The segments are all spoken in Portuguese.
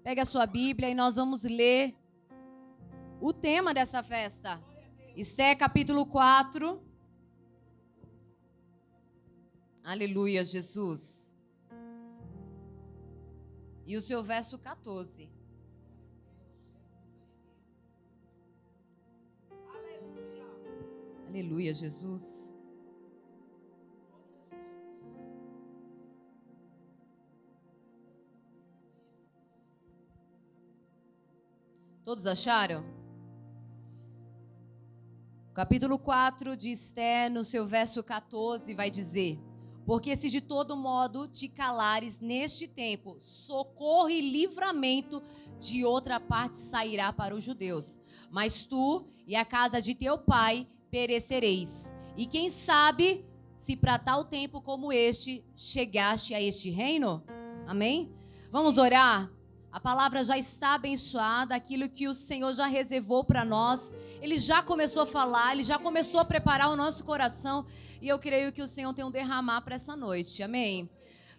Pega a sua Bíblia e nós vamos ler o tema dessa festa. Esté capítulo 4. Aleluia, Jesus. E o seu verso 14. Aleluia, Jesus. Todos acharam? Capítulo 4 de Esté, no seu verso 14, vai dizer: porque se de todo modo te calares neste tempo, socorro e livramento de outra parte sairá para os judeus. Mas tu e a casa de teu pai perecereis. E quem sabe se para tal tempo como este chegaste a este reino? Amém? Vamos orar? A palavra já está abençoada, aquilo que o Senhor já reservou para nós. Ele já começou a falar, Ele já começou a preparar o nosso coração. E eu creio que o Senhor tem um derramar para essa noite. Amém?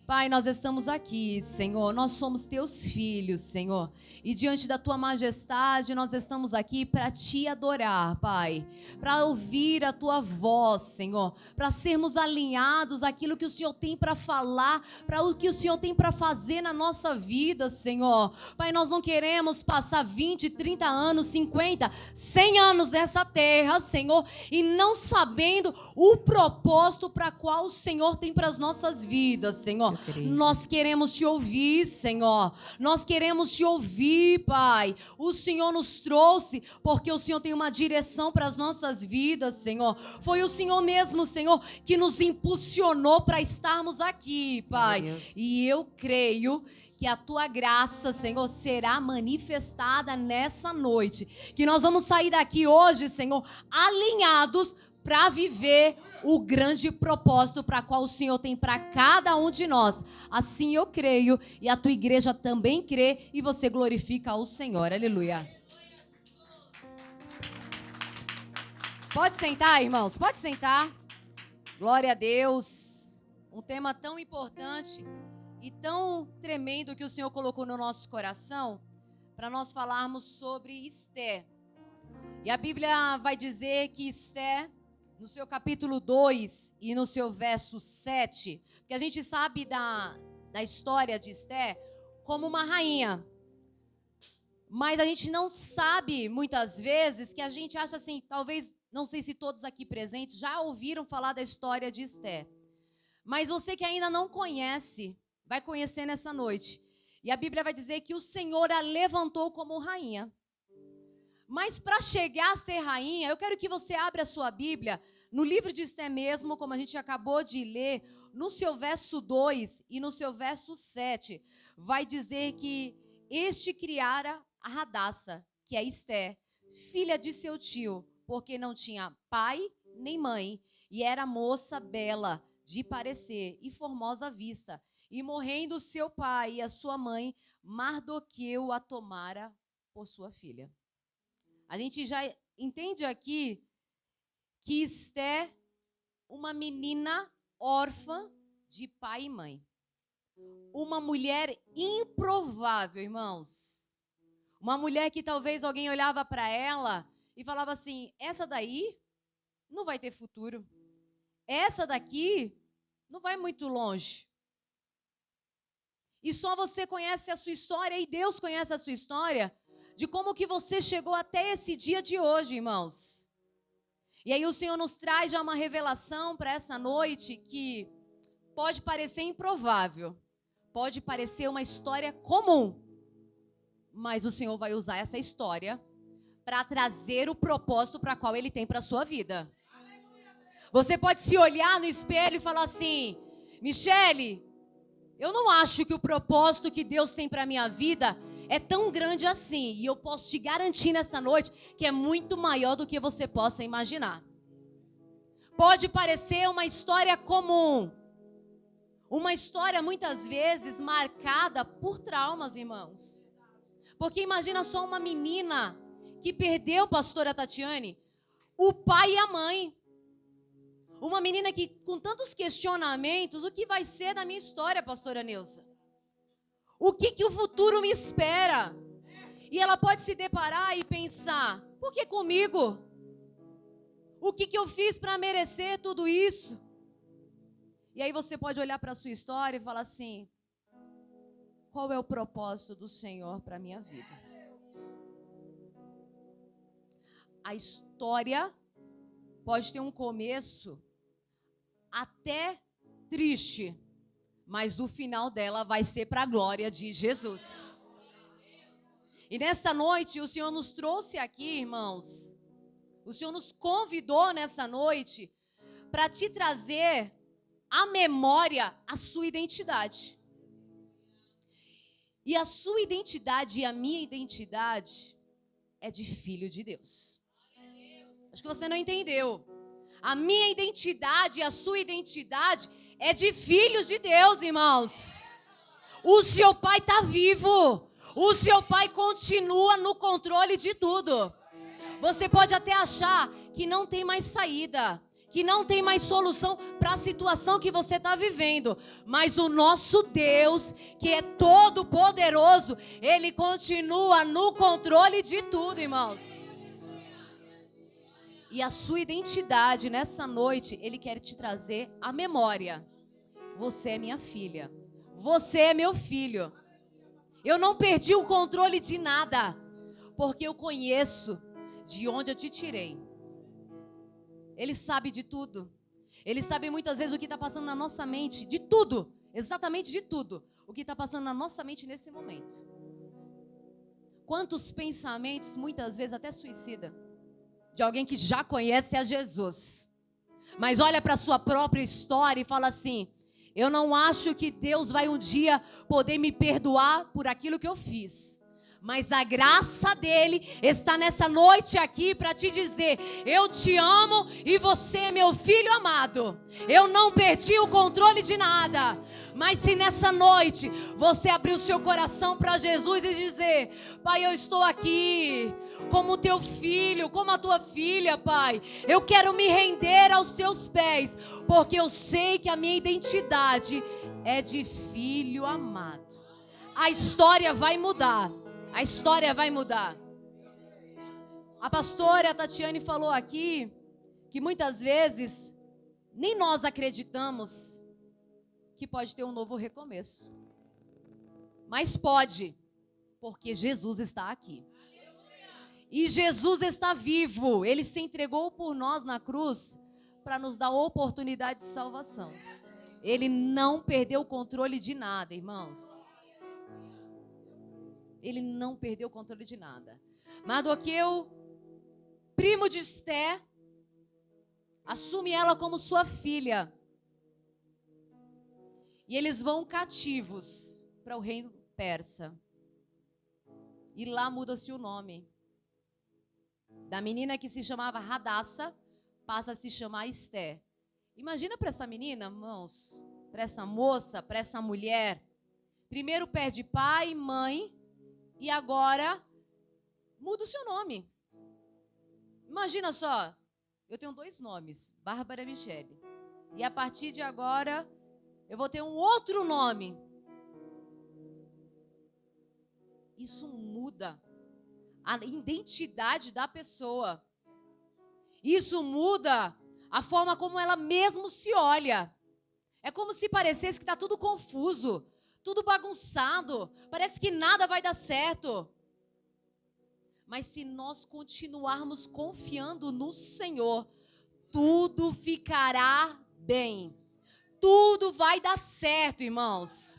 Pai, nós estamos aqui, Senhor. Nós somos teus filhos, Senhor. E diante da tua majestade, nós estamos aqui para te adorar, Pai. Para ouvir a tua voz, Senhor. Para sermos alinhados àquilo que o Senhor tem para falar, para o que o Senhor tem para fazer na nossa vida, Senhor. Pai, nós não queremos passar 20, 30 anos, 50, 100 anos nessa terra, Senhor, e não sabendo o propósito para qual o Senhor tem para as nossas vidas, Senhor. Nós queremos te ouvir, Senhor. Nós queremos te ouvir, Pai. O Senhor nos trouxe porque o Senhor tem uma direção para as nossas vidas, Senhor. Foi o Senhor mesmo, Senhor, que nos impulsionou para estarmos aqui, Pai. E eu creio que a tua graça, Senhor, será manifestada nessa noite. Que nós vamos sair daqui hoje, Senhor, alinhados para viver o grande propósito para qual o Senhor tem para cada um de nós. Assim eu creio e a tua igreja também crê e você glorifica ao Senhor. Aleluia. Pode sentar, irmãos, pode sentar. Glória a Deus. Um tema tão importante e tão tremendo que o Senhor colocou no nosso coração para nós falarmos sobre Esté. E a Bíblia vai dizer que Esté, no seu capítulo 2 e no seu verso 7, porque a gente sabe da história de Esté como uma rainha. Mas a gente não sabe, muitas vezes, que a gente acha assim, talvez, não sei se todos aqui presentes já ouviram falar da história de Esté. Mas você que ainda não conhece, vai conhecer nessa noite. E a Bíblia vai dizer que o Senhor a levantou como rainha. Mas para chegar a ser rainha, eu quero que você abra a sua Bíblia no livro de Esté mesmo, como a gente acabou de ler, no seu verso 2 e no seu verso 7, vai dizer que este criara a Radassa, que é Esté, filha de seu tio, porque não tinha pai nem mãe, e era moça bela de parecer e formosa à vista. E morrendo seu pai e a sua mãe, Mardoqueu a tomara por sua filha. A gente já entende aqui que Esté, uma menina órfã de pai e mãe. Uma mulher improvável, irmãos. Uma mulher que talvez alguém olhava para ela e falava assim, essa daí não vai ter futuro. Essa daqui não vai muito longe. E só você conhece a sua história e Deus conhece a sua história de como que você chegou até esse dia de hoje, irmãos. E aí o Senhor nos traz já uma revelação para essa noite que pode parecer improvável, pode parecer uma história comum, mas o Senhor vai usar essa história para trazer o propósito para qual Ele tem para a sua vida. Você pode se olhar no espelho e falar assim, Michele, eu não acho que o propósito que Deus tem para a minha vida é tão grande assim. E eu posso te garantir nessa noite que é muito maior do que você possa imaginar. Pode parecer uma história comum. Uma história muitas vezes marcada por traumas, irmãos. Porque imagina só uma menina que perdeu, pastora Tatiane, o pai e a mãe. Uma menina que com tantos questionamentos, o que vai ser da minha história, pastora Neuza? O que o futuro me espera? E ela pode se deparar e pensar, por que comigo? O que eu fiz para merecer tudo isso? E aí você pode olhar para a sua história e falar assim, qual é o propósito do Senhor para a minha vida? A história pode ter um começo até triste, mas o final dela vai ser para a glória de Jesus. E nessa noite o Senhor nos trouxe aqui, irmãos, o Senhor nos convidou nessa noite para te trazer à memória a sua identidade. E a sua identidade e a minha identidade é de filho de Deus. Acho que você não entendeu. A minha identidade e a sua identidade é de filhos de Deus, irmãos. O seu pai está vivo. O seu pai continua no controle de tudo. Você pode até achar que não tem mais saída, que não tem mais solução para a situação que você está vivendo. Mas o nosso Deus, que é todo poderoso, Ele continua no controle de tudo, irmãos. E a sua identidade nessa noite, Ele quer te trazer à memória. Você é minha filha. Você é meu filho. Eu não perdi o controle de nada, porque eu conheço de onde eu te tirei. Ele sabe de tudo. Ele sabe muitas vezes o que está passando na nossa mente, de tudo, exatamente de tudo, o que está passando na nossa mente nesse momento. Quantos pensamentos, muitas vezes até suicida, de alguém que já conhece a Jesus, mas olha para a sua própria história e fala assim, eu não acho que Deus vai um dia poder me perdoar por aquilo que eu fiz. Mas a graça dele está nessa noite aqui para te dizer, eu te amo e você é meu filho amado. Eu não perdi o controle de nada. Mas se nessa noite você abrir o seu coração para Jesus e dizer, Pai, eu estou aqui como teu filho, como a tua filha, Pai. Eu quero me render aos teus pés, porque eu sei que a minha identidade é de filho amado. A história vai mudar. A história vai mudar. A pastora Tatiane falou aqui que muitas vezes nem nós acreditamos que pode ter um novo recomeço. Mas pode, porque Jesus está aqui. E Jesus está vivo. Ele se entregou por nós na cruz para nos dar oportunidade de salvação. Ele não perdeu o controle de nada, irmãos. Ele não perdeu o controle de nada. Mardoqueu, primo de Esté, assume ela como sua filha. E eles vão cativos para o reino persa. E lá muda-se o nome. Da menina que se chamava Radassa, passa a se chamar Esté. Imagina para essa menina, irmãos, para essa moça, para essa mulher. Primeiro perde pai e mãe. E agora muda o seu nome. Imagina só, eu tenho 2 nomes, Bárbara e Michele. E a partir de agora, eu vou ter um outro nome. Isso muda a identidade da pessoa. Isso muda a forma como ela mesmo se olha. É como se parecesse que está tudo confuso. Tudo bagunçado, parece que nada vai dar certo. Mas se nós continuarmos confiando no Senhor, tudo ficará bem. Tudo vai dar certo, irmãos.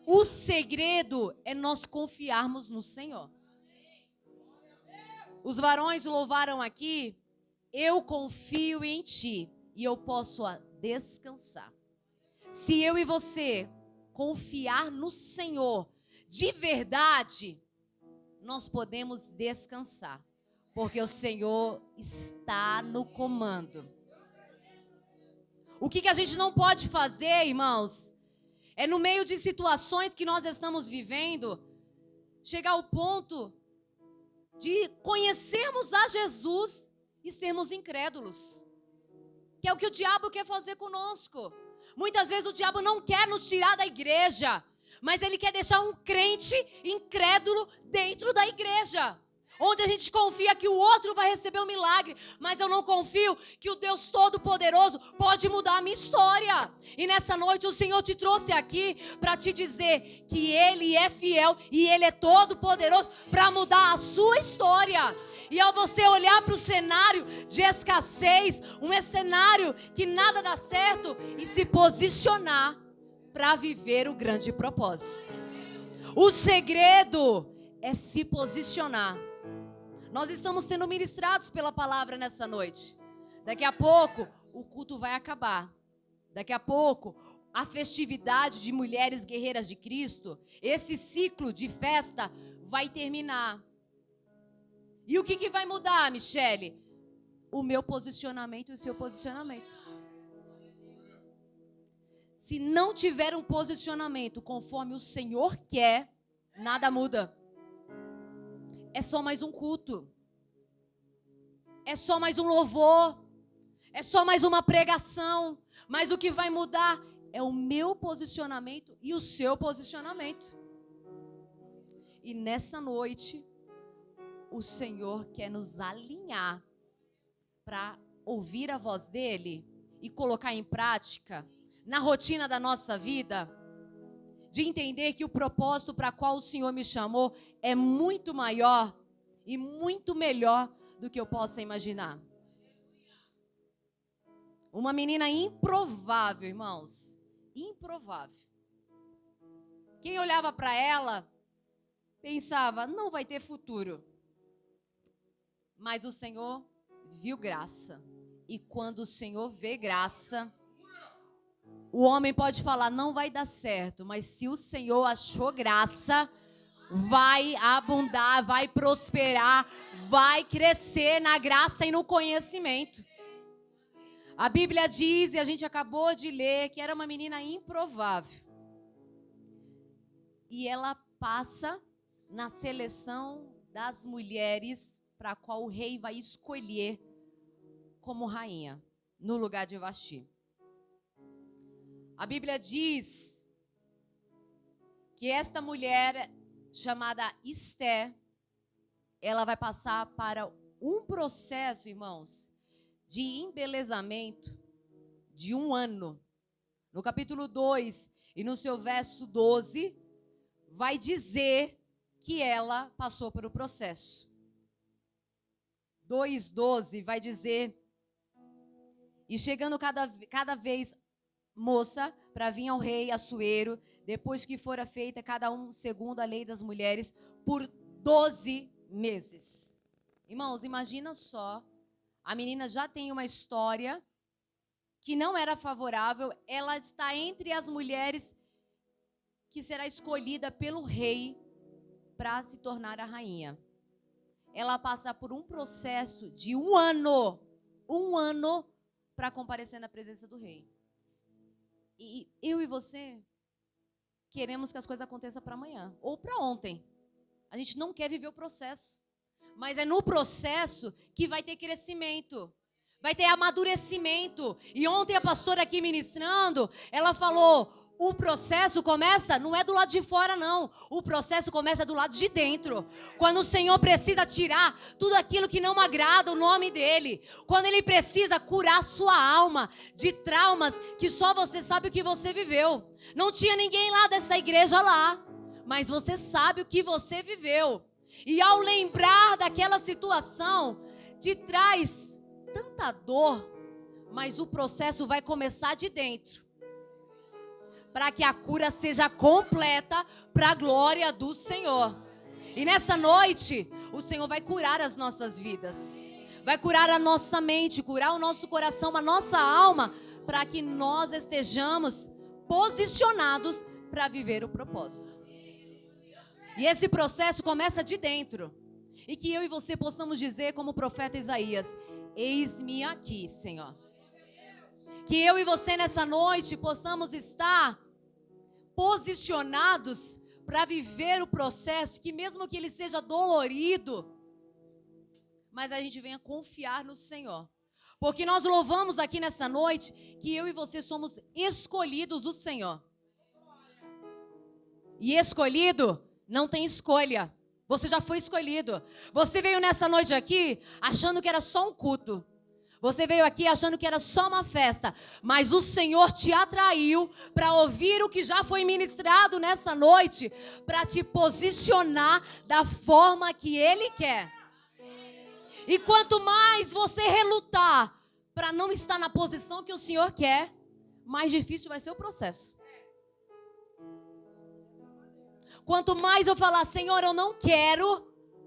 O segredo é nós confiarmos no Senhor. Os varões louvaram aqui, eu confio em ti e eu posso descansar. Se eu e você confiar no Senhor de verdade, nós podemos descansar, porque o Senhor está no comando. O que a gente não pode fazer, irmãos, é no meio de situações que nós estamos vivendo, chegar ao ponto de conhecermos a Jesus e sermos incrédulos, que é o que o diabo quer fazer conosco. Muitas vezes o diabo não quer nos tirar da igreja, Mas Ele quer deixar um crente incrédulo dentro da igreja. Onde a gente confia que o outro vai receber um milagre, mas eu não confio que o Deus Todo-Poderoso pode mudar a minha história. E nessa noite o Senhor te trouxe aqui para te dizer que Ele é fiel e Ele é todo-poderoso para mudar a sua história. E ao você olhar para o cenário de escassez, um cenário que nada dá certo, e se posicionar para viver o grande propósito. O segredo é se posicionar. Nós estamos sendo ministrados pela palavra nessa noite. Daqui a pouco o culto vai acabar. Daqui a pouco a festividade de mulheres guerreiras de Cristo, esse ciclo de festa vai terminar. E o que vai mudar, Michele? O meu posicionamento e o seu posicionamento. Se não tiver um posicionamento conforme o Senhor quer, nada muda. É só mais um culto. É só mais um louvor. É só mais uma pregação. Mas o que vai mudar é o meu posicionamento e o seu posicionamento. E nessa noite, o Senhor quer nos alinhar para ouvir a voz dEle e colocar em prática, na rotina da nossa vida, de entender que o propósito para qual o Senhor me chamou é muito maior e muito melhor do que eu possa imaginar. Uma menina improvável, irmãos. Improvável. Quem olhava para ela, pensava, não vai ter futuro. Mas o Senhor viu graça. E quando o Senhor vê graça, o homem pode falar, não vai dar certo, mas se o Senhor achou graça, vai abundar, vai prosperar, vai crescer na graça e no conhecimento. A Bíblia diz, e a gente acabou de ler, que era uma menina improvável. E ela passa na seleção das mulheres para a qual o rei vai escolher como rainha, no lugar de Vasti. A Bíblia diz que esta mulher, chamada Esté, ela vai passar para um processo, irmãos, de embelezamento de 1 ano. No capítulo 2 e no seu verso 12, vai dizer que ela passou pelo processo. 2:12 vai dizer, e chegando cada vez moça para vir ao rei Assuero, depois que fora feita cada um segundo a lei das mulheres, por 12 meses. Irmãos, imagina só, a menina já tem uma história que não era favorável, ela está entre as mulheres que será escolhida pelo rei para se tornar a rainha. Ela passa por um processo de 1 ano para comparecer na presença do rei. E eu e você queremos que as coisas aconteçam para amanhã ou para ontem. A gente não quer viver o processo. Mas é no processo que vai ter crescimento. Vai ter amadurecimento. E ontem a pastora aqui ministrando, ela falou, o processo começa, não é do lado de fora não. O processo começa do lado de dentro. Quando o Senhor precisa tirar tudo aquilo que não agrada o nome dEle. Quando Ele precisa curar sua alma de traumas que só você sabe o que você viveu. Não tinha ninguém lá dessa igreja lá. Mas você sabe o que você viveu. E ao lembrar daquela situação, te traz tanta dor. Mas o processo vai começar de dentro. Para que a cura seja completa para a glória do Senhor. E nessa noite, o Senhor vai curar as nossas vidas. Vai curar a nossa mente, curar o nosso coração, a nossa alma, para que nós estejamos posicionados para viver o propósito. E esse processo começa de dentro. E que eu e você possamos dizer como o profeta Isaías, eis-me aqui, Senhor. Que eu e você nessa noite possamos estar posicionados para viver o processo, que mesmo que ele seja dolorido, mas a gente venha confiar no Senhor. Porque nós louvamos aqui nessa noite que eu e você somos escolhidos do Senhor. E escolhido não tem escolha. Você já foi escolhido. Você veio nessa noite aqui achando que era só um culto. Você veio aqui achando que era só uma festa. Mas o Senhor te atraiu para ouvir o que já foi ministrado nessa noite, para te posicionar da forma que Ele quer. E quanto mais você relutar para não estar na posição que o Senhor quer, mais difícil vai ser o processo. Quanto mais eu falar, Senhor, eu não quero,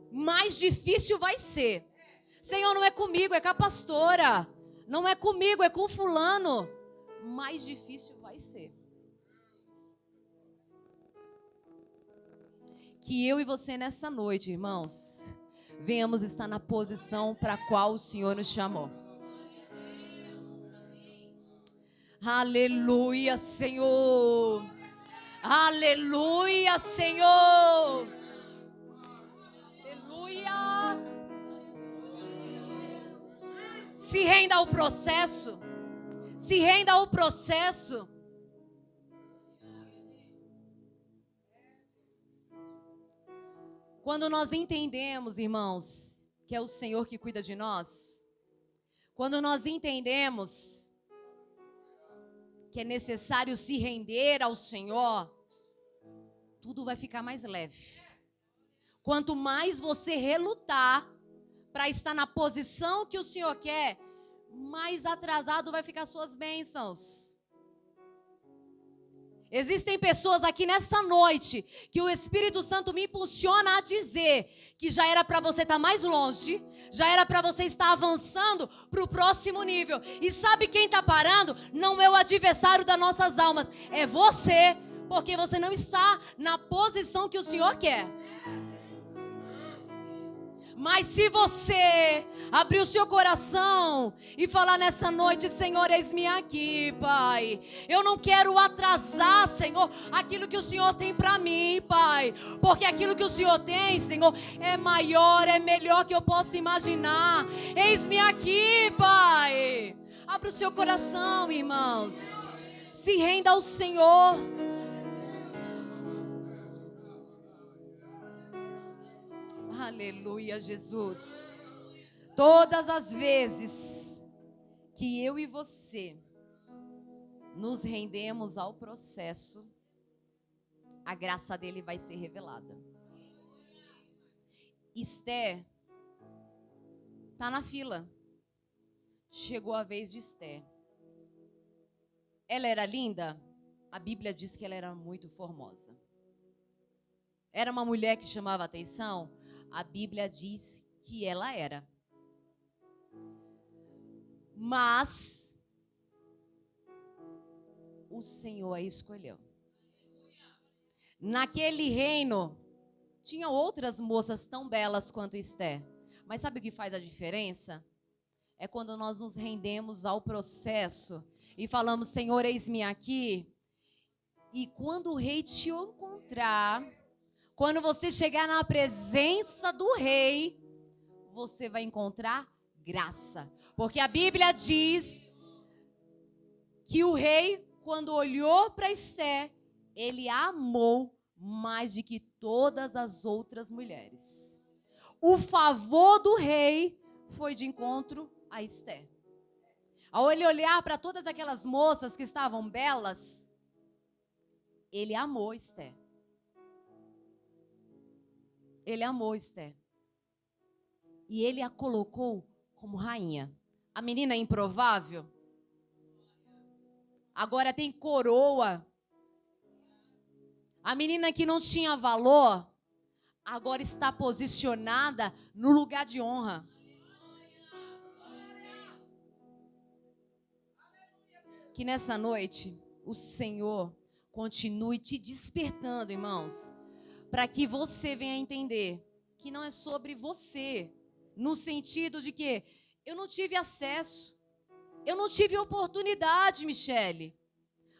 mais difícil vai ser. Senhor, não é comigo, é com a pastora. Não é comigo, é com fulano. Mais difícil vai ser. Que eu e você nessa noite, irmãos, venhamos estar na posição para a qual o Senhor nos chamou. Aleluia, Senhor. Aleluia, Senhor. Aleluia. Se renda ao processo. Se renda ao processo. Quando nós entendemos, irmãos, que é o Senhor que cuida de nós, quando nós entendemos que é necessário se render ao Senhor, tudo vai ficar mais leve. Quanto mais você relutar para estar na posição que o Senhor quer, mais atrasado vai ficar suas bênçãos. Existem pessoas aqui nessa noite que o Espírito Santo me impulsiona a dizer que já era para você estar mais longe, já era para você estar avançando para o próximo nível. E sabe quem está parando? Não é o adversário das nossas almas, é você, porque você não está na posição que o Senhor quer. Mas se você abrir o seu coração e falar nessa noite, Senhor, eis-me aqui, Pai. Eu não quero atrasar, Senhor, aquilo que o Senhor tem para mim, Pai. Porque aquilo que o Senhor tem, Senhor, é maior, é melhor que eu possa imaginar. Eis-me aqui, Pai. Abra o seu coração, irmãos. Se renda ao Senhor. Aleluia, Jesus. Todas as vezes que eu e você nos rendemos ao processo, a graça dele vai ser revelada. Esther está na fila. Chegou a vez de Esther. Ela era linda? A Bíblia diz que ela era muito formosa. Era uma mulher que chamava atenção? A Bíblia diz que ela era. Mas o Senhor a escolheu. Naquele reino, tinha outras moças tão belas quanto Esther. Mas sabe o que faz a diferença? É quando nós nos rendemos ao processo e falamos, Senhor, eis-me aqui. E quando o rei te encontrar, quando você chegar na presença do rei, você vai encontrar graça. Porque a Bíblia diz que o rei, quando olhou para Esther, ele a amou mais do que todas as outras mulheres. O favor do rei foi de encontro a Esther. Ao ele olhar para todas aquelas moças que estavam belas, ele amou Esther. Ele amou Esther. E ele a colocou como rainha. A menina improvável agora tem coroa. A menina que não tinha valor agora está posicionada no lugar de honra. Que nessa noite o Senhor continue te despertando, irmãos, para que você venha entender que não é sobre você, no sentido de que eu não tive acesso, eu não tive oportunidade, Michele.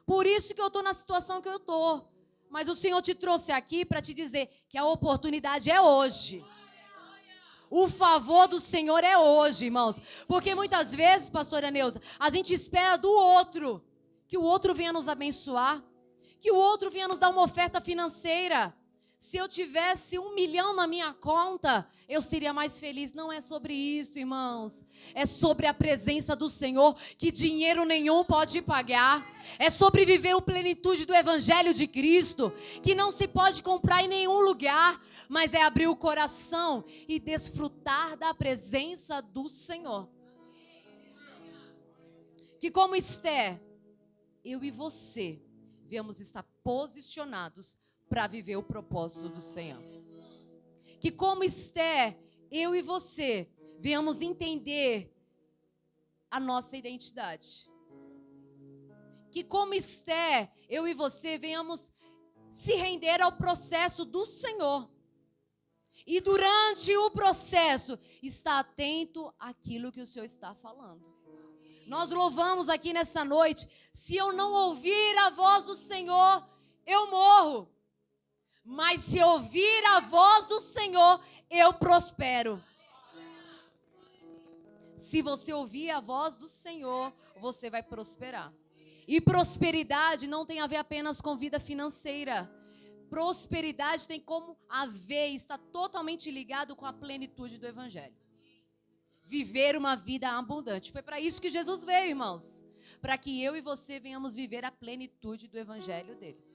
Por isso que eu estou na situação que eu estou. Mas o Senhor te trouxe aqui para te dizer que a oportunidade é hoje. O favor do Senhor é hoje, irmãos. Porque muitas vezes, pastora Neuza, a gente espera do outro, que o outro venha nos abençoar, que o outro venha nos dar uma oferta financeira. Se eu tivesse 1 milhão na minha conta, eu seria mais feliz. Não é sobre isso, irmãos. É sobre a presença do Senhor, que dinheiro nenhum pode pagar. É sobre viver a plenitude do Evangelho de Cristo, que não se pode comprar em nenhum lugar, mas é abrir o coração e desfrutar da presença do Senhor. Que como Esther, eu e você viemos estar posicionados para viver o propósito do Senhor. Que como Esther, eu e você venhamos entender a nossa identidade. Que como Esther, eu e você venhamos se render ao processo do Senhor. E durante o processo, estar atento àquilo que o Senhor está falando. Nós louvamos aqui nessa noite, se eu não ouvir a voz do Senhor, eu morro. Mas se ouvir a voz do Senhor, eu prospero. Se você ouvir a voz do Senhor, você vai prosperar. E prosperidade não tem a ver apenas com vida financeira. Prosperidade tem como a ver, está totalmente ligado com a plenitude do Evangelho. Viver uma vida abundante. Foi para isso que Jesus veio, irmãos. Para que eu e você venhamos viver a plenitude do Evangelho dele.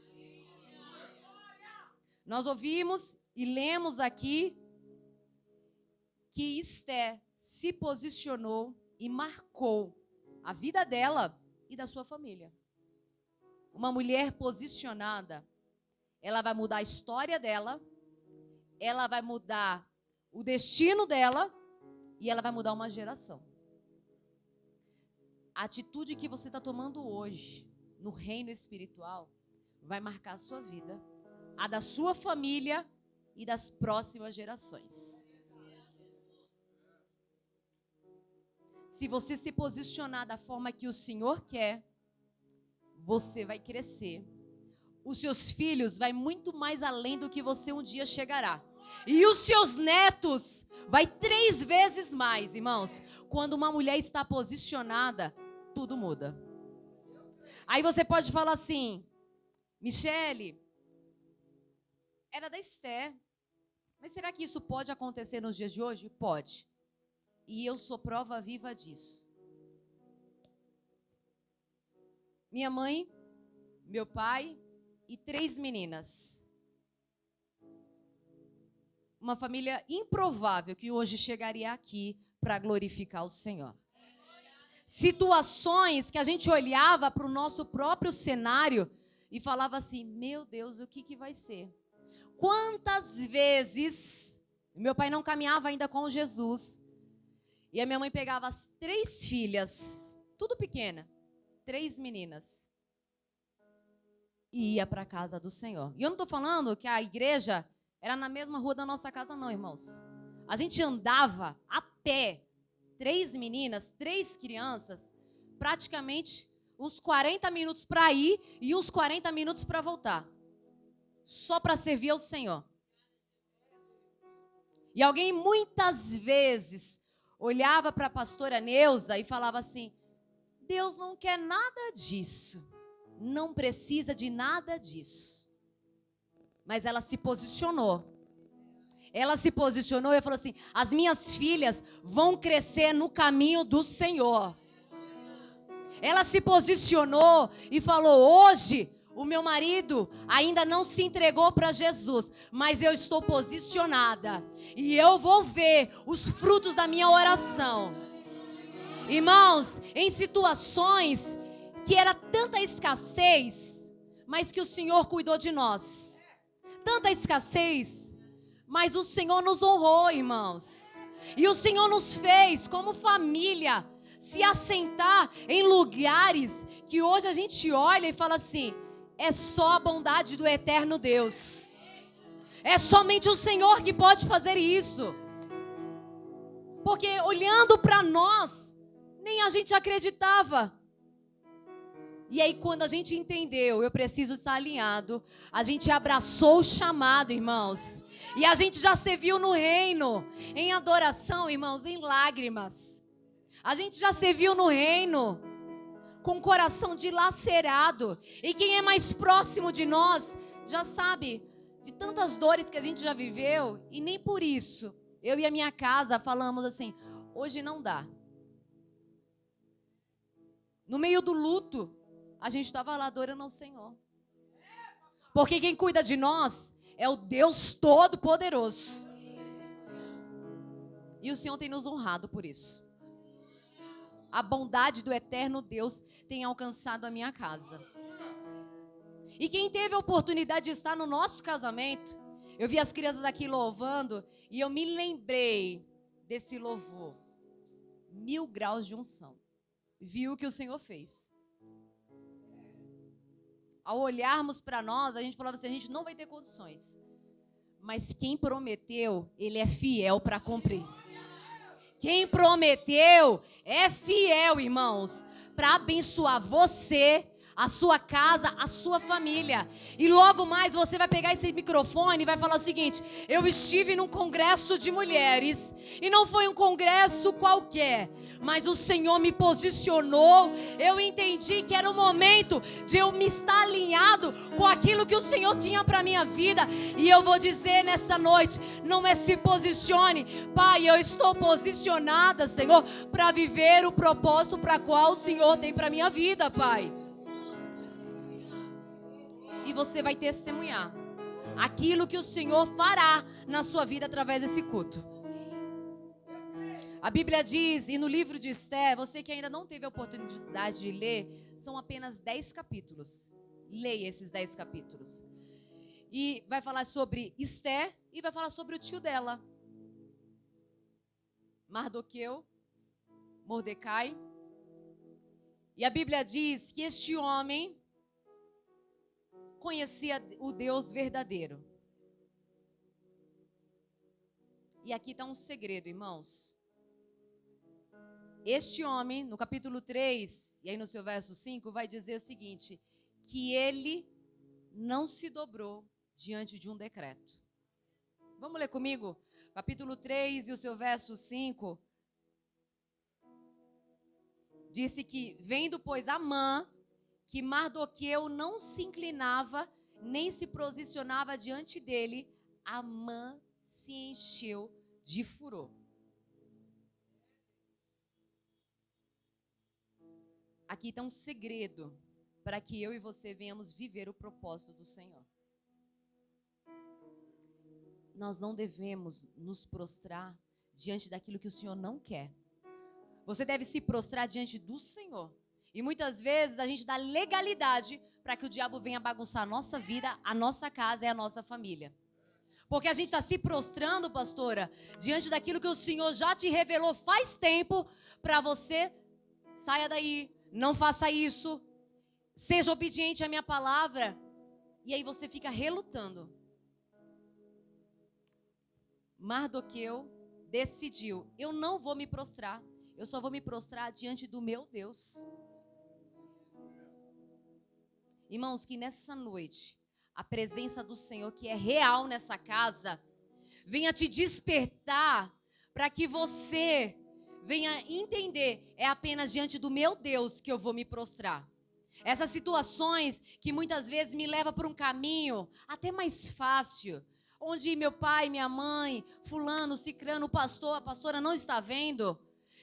Nós ouvimos e lemos aqui que Esther se posicionou e marcou a vida dela e da sua família. Uma mulher posicionada, ela vai mudar a história dela, ela vai mudar o destino dela e ela vai mudar uma geração. A atitude que você está tomando hoje no reino espiritual vai marcar a sua vida, a da sua família e das próximas gerações. Se você se posicionar da forma que o Senhor quer, você vai crescer. Os seus filhos vão muito mais além do que você um dia chegará. E os seus netos vai 3 vezes mais, irmãos. Quando uma mulher está posicionada, tudo muda. Aí você pode falar assim, Michele, era da Esther. Mas será que isso pode acontecer nos dias de hoje? Pode. E eu sou prova viva disso. Minha mãe, meu pai e 3 meninas. Uma família improvável que hoje chegaria aqui para glorificar o Senhor. Situações que a gente olhava para o nosso próprio cenário e falava assim, meu Deus, o que vai ser? Quantas vezes meu pai não caminhava ainda com Jesus e a minha mãe pegava as 3 filhas, tudo pequena, 3 meninas, e ia para a casa do Senhor. E eu não estou falando que a igreja era na mesma rua da nossa casa não, irmãos. A gente andava a pé, 3 meninas, 3 crianças, praticamente uns 40 minutos para ir e uns 40 minutos para voltar. Só para servir ao Senhor. E alguém muitas vezes olhava para a pastora Neuza e falava assim, Deus não quer nada disso. Não precisa de nada disso. Mas ela se posicionou. Ela se posicionou e falou assim, as minhas filhas vão crescer no caminho do Senhor. Ela se posicionou e falou, hoje o meu marido ainda não se entregou para Jesus, mas eu estou posicionada e eu vou ver os frutos da minha oração. Irmãos, em situações que era tanta escassez, mas que o Senhor cuidou de nós. Tanta escassez, mas o Senhor nos honrou, irmãos. E o Senhor nos fez, como família, se assentar em lugares que hoje a gente olha e fala assim, é só a bondade do eterno Deus. É somente o Senhor que pode fazer isso. Porque olhando para nós, nem a gente acreditava. E aí quando a gente entendeu, eu preciso estar alinhado, a gente abraçou o chamado, irmãos. E a gente já serviu no reino, em adoração, irmãos, em lágrimas. A gente já serviu no reino com o coração dilacerado. E quem é mais próximo de nós já sabe de tantas dores que a gente já viveu. E nem por isso, eu e a minha casa falamos assim, hoje não dá. No meio do luto, a gente estava lá adorando ao Senhor. Porque quem cuida de nós é o Deus Todo-Poderoso. E o Senhor tem nos honrado por isso. A bondade do eterno Deus tem alcançado a minha casa. E quem teve a oportunidade de estar no nosso casamento, eu vi as crianças aqui louvando e eu me lembrei desse louvor. 1000 graus de unção. Viu o que o Senhor fez. Ao olharmos para nós, a gente falava assim, a gente não vai ter condições. Mas quem prometeu, ele é fiel para cumprir. Quem prometeu é fiel, irmãos, para abençoar você, a sua casa, a sua família. E logo mais você vai pegar esse microfone e vai falar o seguinte: eu estive num congresso de mulheres e não foi um congresso qualquer, mas o Senhor me posicionou. Eu entendi que era o momento de eu me estar alinhado com aquilo que o Senhor tinha para minha vida. E eu vou dizer nessa noite, não é se posicione, Pai, eu estou posicionada, Senhor, para viver o propósito para qual o Senhor tem para minha vida, Pai. E você vai testemunhar aquilo que o Senhor fará na sua vida através desse culto. A Bíblia diz, e no livro de Esther, você que ainda não teve a oportunidade de ler, são apenas 10 capítulos. Leia esses 10 capítulos. E vai falar sobre Esther e vai falar sobre o tio dela, Mardoqueu, Mordecai. E a Bíblia diz que este homem conhecia o Deus verdadeiro. E aqui está um segredo, irmãos. Este homem, no capítulo 3, e aí no seu verso 5, vai dizer o seguinte, que ele não se dobrou diante de um decreto. Vamos ler comigo? Capítulo 3 e o seu verso 5. Disse que, vendo, pois, Amã, que Mardoqueu não se inclinava, nem se posicionava diante dele, Amã se encheu de furor. Aqui está um segredo para que eu e você venhamos viver o propósito do Senhor. Nós não devemos nos prostrar diante daquilo que o Senhor não quer. Você deve se prostrar diante do Senhor. E muitas vezes a gente dá legalidade para que o diabo venha bagunçar a nossa vida, a nossa casa e a nossa família. Porque a gente está se prostrando, pastora, diante daquilo que o Senhor já te revelou faz tempo para você. Saia daí, não faça isso, seja obediente à minha palavra. E aí você fica relutando. Mardoqueu decidiu, eu não vou me prostrar, eu só vou me prostrar diante do meu Deus. Irmãos, que nessa noite, a presença do Senhor, que é real nessa casa, venha te despertar para que você venha entender, é apenas diante do meu Deus que eu vou me prostrar. Essas situações que muitas vezes me levam por um caminho até mais fácil, onde meu pai, minha mãe, fulano, cicrano, o pastor, a pastora não está vendo,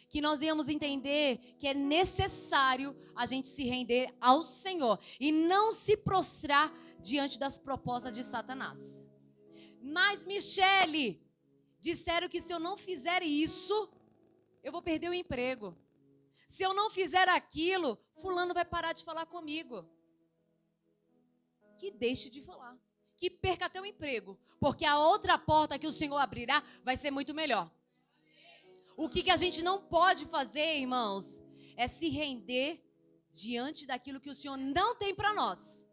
que nós íamos entender que é necessário a gente se render ao Senhor e não se prostrar diante das propostas de Satanás. Mas, Michele, disseram que se eu não fizer isso, eu vou perder o emprego. Se eu não fizer aquilo, fulano vai parar de falar comigo. Que deixe de falar. Que perca até o emprego. Porque a outra porta que o Senhor abrirá vai ser muito melhor. O que a gente não pode fazer, irmãos, é se render diante daquilo que o Senhor não tem para nós.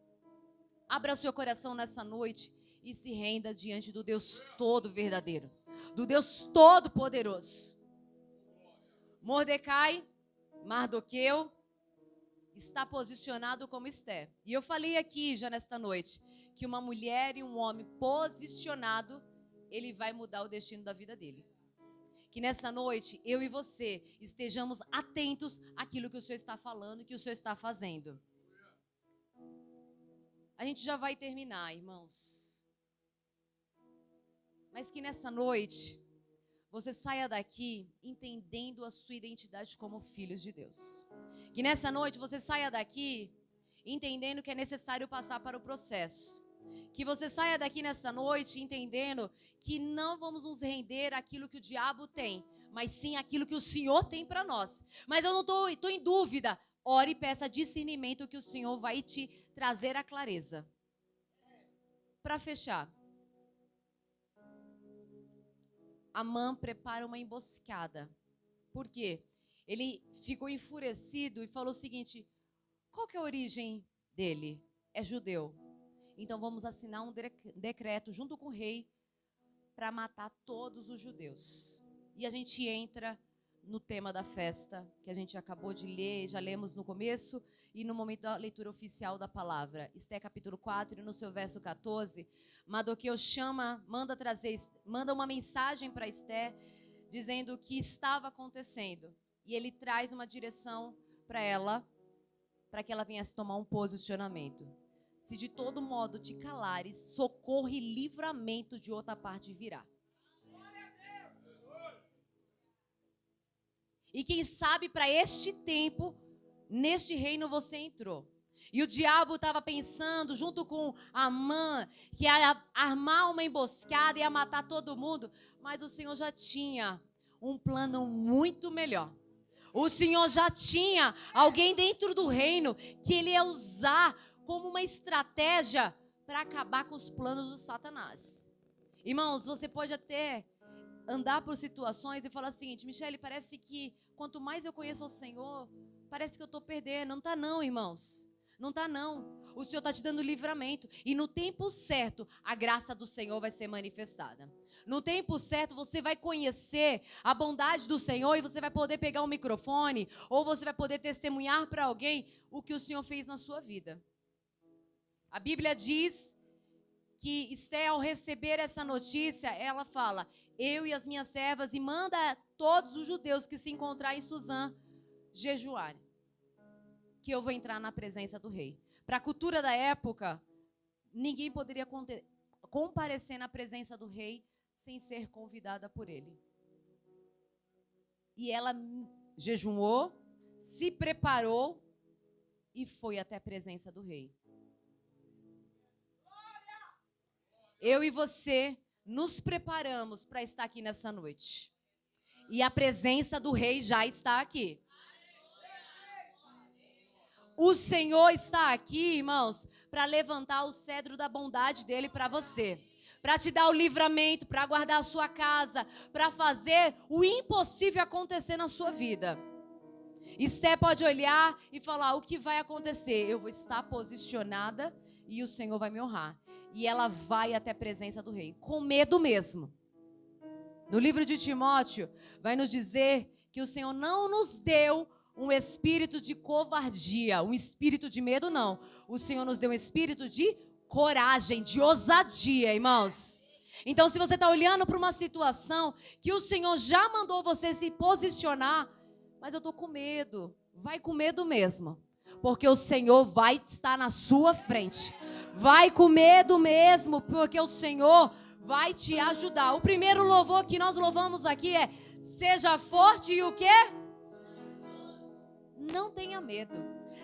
Abra o seu coração nessa noite e se renda diante do Deus todo verdadeiro, do Deus todo poderoso. Mordecai, Mardoqueu, está posicionado como Esther. E eu falei aqui já nesta noite, que uma mulher e um homem posicionado, ele vai mudar o destino da vida dele. Que nessa noite, eu e você estejamos atentos àquilo que o Senhor está falando, que o Senhor está fazendo. A gente já vai terminar, irmãos. Mas que nessa noite, você saia daqui entendendo a sua identidade como filhos de Deus. Que nessa noite você saia daqui entendendo que é necessário passar para o processo. Que você saia daqui nessa noite entendendo que não vamos nos render àquilo que o diabo tem, mas sim àquilo que o Senhor tem para nós. Mas eu não estou em dúvida. Ore e peça discernimento que o Senhor vai te trazer a clareza. Para fechar, Amã prepara uma emboscada. Por quê? Ele ficou enfurecido e falou o seguinte: qual que é a origem dele? É judeu. Então vamos assinar um decreto junto com o rei para matar todos os judeus. E a gente entra no tema da festa, que a gente acabou de ler, já lemos no começo, e no momento da leitura oficial da palavra. Esté capítulo 4, no seu verso 14, Mardoqueu manda uma mensagem para Esté, dizendo o que estava acontecendo. E ele traz uma direção para ela, para que ela viesse tomar um posicionamento. Se de todo modo te calares, socorro e livramento de outra parte virá. E quem sabe para este tempo, neste reino você entrou. E o diabo estava pensando, junto com Amã, que ia armar uma emboscada e ia matar todo mundo. Mas o Senhor já tinha um plano muito melhor. O Senhor já tinha alguém dentro do reino que ele ia usar como uma estratégia para acabar com os planos do Satanás. Irmãos, você pode até andar por situações e falar o seguinte: Michele, parece que quanto mais eu conheço o Senhor, parece que eu estou perdendo. Não está não, irmãos. Não está não. O Senhor está te dando livramento. E no tempo certo, a graça do Senhor vai ser manifestada. No tempo certo, você vai conhecer a bondade do Senhor e você vai poder pegar um microfone ou você vai poder testemunhar para alguém o que o Senhor fez na sua vida. A Bíblia diz que Esté, ao receber essa notícia, ela fala: eu e as minhas servas, e manda a todos os judeus que se encontrarem em Suzã jejuarem, que eu vou entrar na presença do rei. Para a cultura da época, ninguém poderia comparecer na presença do rei sem ser convidada por ele. E ela jejuou, se preparou e foi até a presença do rei. Eu e você nos preparamos para estar aqui nessa noite. E a presença do rei já está aqui. O Senhor está aqui, irmãos, para levantar o cedro da bondade dele para você. Para te dar o livramento, para guardar a sua casa, para fazer o impossível acontecer na sua vida. Esté pode olhar e falar: o que vai acontecer? Eu vou estar posicionada e o Senhor vai me honrar. E ela vai até a presença do rei, com medo mesmo. No livro de Timóteo, vai nos dizer que o Senhor não nos deu um espírito de covardia, um espírito de medo, não. O Senhor nos deu um espírito de coragem, de ousadia, irmãos. Então, se você está olhando para uma situação que o Senhor já mandou você se posicionar, mas eu estou com medo, vai com medo mesmo, porque o Senhor vai estar na sua frente. Vai com medo mesmo, porque o Senhor vai te ajudar. O primeiro louvor que nós louvamos aqui é: seja forte e o quê? Não tenha medo.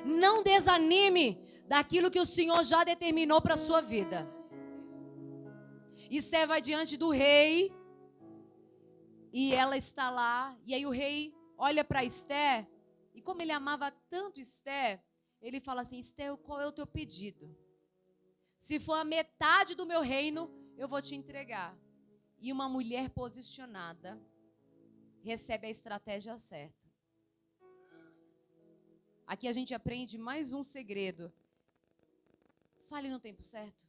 Não desanime daquilo que o Senhor já determinou para a sua vida. Esté vai diante do rei e ela está lá. E aí o rei olha para Esté e, como ele amava tanto Esté, ele fala assim: Esté, qual é o teu pedido? Se for a metade do meu reino, eu vou te entregar. E uma mulher posicionada recebe a estratégia certa. Aqui a gente aprende mais um segredo. Fale no tempo certo.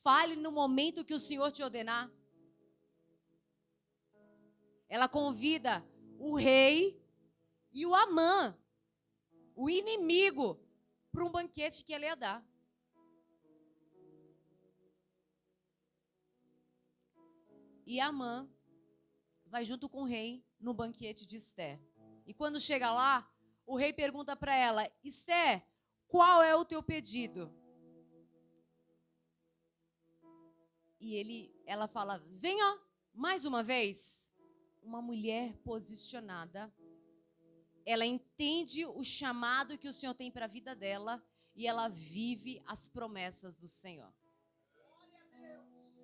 Fale no momento que o Senhor te ordenar. Ela convida o rei e o Amã, o inimigo, para um banquete que ela ia dar. E Amã vai vai junto com o rei no banquete de Esté. E quando chega lá, o rei pergunta para ela: Esté, qual é o teu pedido? E ela fala: venha mais uma vez. Uma mulher posicionada, ela entende o chamado que o Senhor tem para a vida dela e ela vive as promessas do Senhor.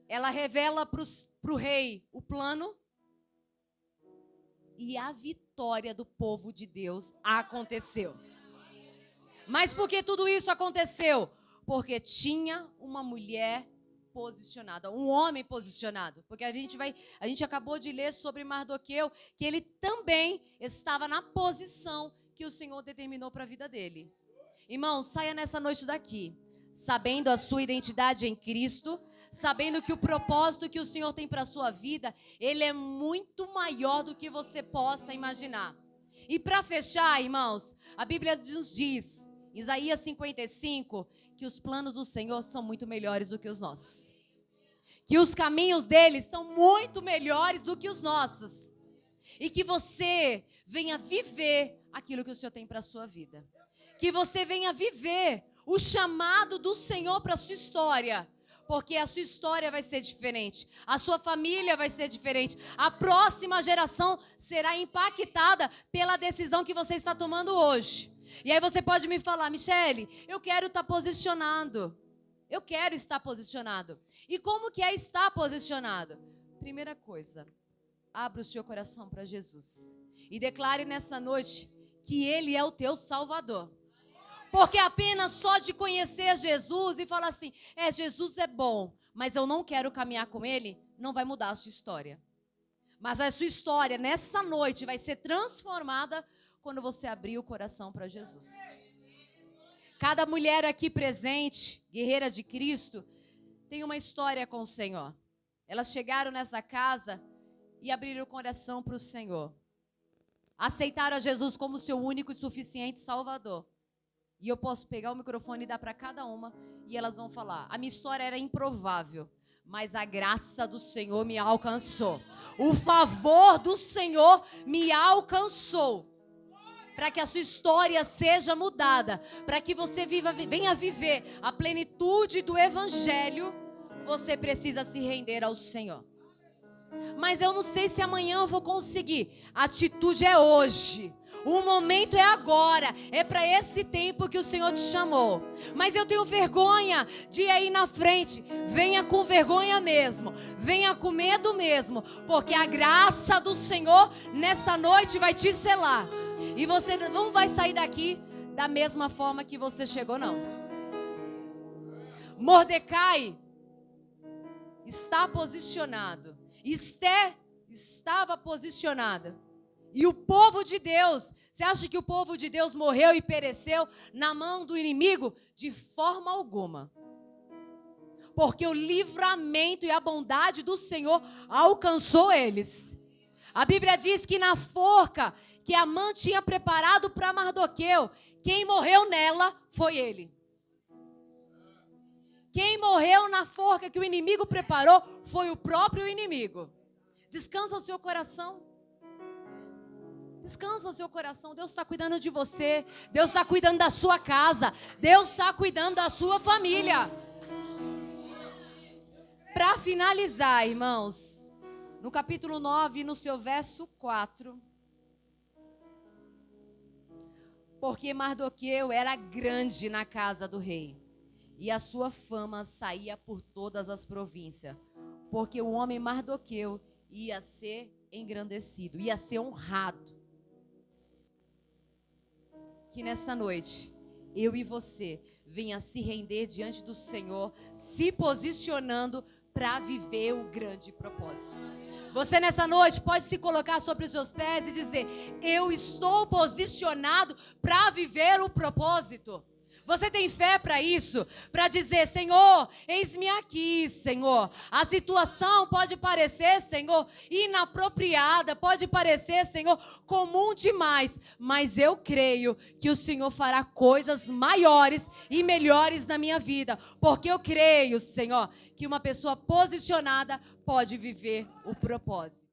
Ela revela para o rei o plano e a vitória do povo de Deus aconteceu. Mas por que tudo isso aconteceu? Porque tinha uma mulher posicionada, um homem posicionado. Porque a gente acabou de ler sobre Mardoqueu, que ele também estava na posição que o Senhor determinou para a vida dele. Irmão, saia nessa noite daqui, sabendo a sua identidade em Cristo, sabendo que o propósito que o Senhor tem para a sua vida, ele é muito maior do que você possa imaginar. E para fechar, irmãos, a Bíblia nos diz, Isaías 55, que os planos do Senhor são muito melhores do que os nossos. Que os caminhos dele são muito melhores do que os nossos. E que você venha viver aquilo que o Senhor tem para a sua vida. Que você venha viver o chamado do Senhor para a sua história. Porque a sua história vai ser diferente. A sua família vai ser diferente. A próxima geração será impactada pela decisão que você está tomando hoje. E aí você pode me falar: Michele, eu quero estar posicionado. Eu quero estar posicionado. E como que é estar posicionado? Primeira coisa, abra o seu coração para Jesus. E declare nessa noite que Ele é o teu Salvador. Porque apenas só de conhecer Jesus e falar assim: Jesus é bom, mas eu não quero caminhar com Ele, não vai mudar a sua história. Mas a sua história nessa noite vai ser transformada quando você abrir o coração para Jesus. Cada mulher aqui presente, guerreira de Cristo, tem uma história com o Senhor. Elas chegaram nessa casa e abriram o coração para o Senhor. Aceitaram a Jesus como seu único e suficiente Salvador. E eu posso pegar o microfone e dar para cada uma e elas vão falar: a minha história era improvável, mas a graça do Senhor me alcançou. O favor do Senhor me alcançou. Para que a sua história seja mudada, para que você venha viver a plenitude do Evangelho, você precisa se render ao Senhor. Mas eu não sei se amanhã eu vou conseguir. A atitude é hoje. O momento é agora. É para esse tempo que o Senhor te chamou. Mas eu tenho vergonha de ir aí na frente. Venha com vergonha mesmo. Venha com medo mesmo. Porque a graça do Senhor nessa noite vai te selar. E você não vai sair daqui da mesma forma que você chegou, não. Mordecai está posicionado. Esté estava posicionada. E o povo de Deus, você acha que o povo de Deus morreu e pereceu na mão do inimigo? De forma alguma. Porque o livramento e a bondade do Senhor alcançou eles. A Bíblia diz que na forca que Amã tinha preparado para Mardoqueu, quem morreu nela foi ele. Quem morreu na forca que o inimigo preparou foi o próprio inimigo. Descansa o seu coração. Descansa o seu coração. Deus está cuidando de você. Deus está cuidando da sua casa. Deus está cuidando da sua família. Para finalizar, irmãos, no capítulo 9, no seu verso 4... porque Mardoqueu era grande na casa do rei, e a sua fama saía por todas as províncias, porque o homem Mardoqueu ia ser engrandecido, ia ser honrado. Que nessa noite, eu e você venha se render diante do Senhor, se posicionando para viver o grande propósito. Você nessa noite pode se colocar sobre os seus pés e dizer: eu estou posicionado para viver o propósito. Você tem fé para isso? Para dizer: Senhor, eis-me aqui, Senhor. A situação pode parecer, Senhor, inapropriada, pode parecer, Senhor, comum demais. Mas eu creio que o Senhor fará coisas maiores e melhores na minha vida. Porque eu creio, Senhor, que uma pessoa posicionada pode viver o propósito.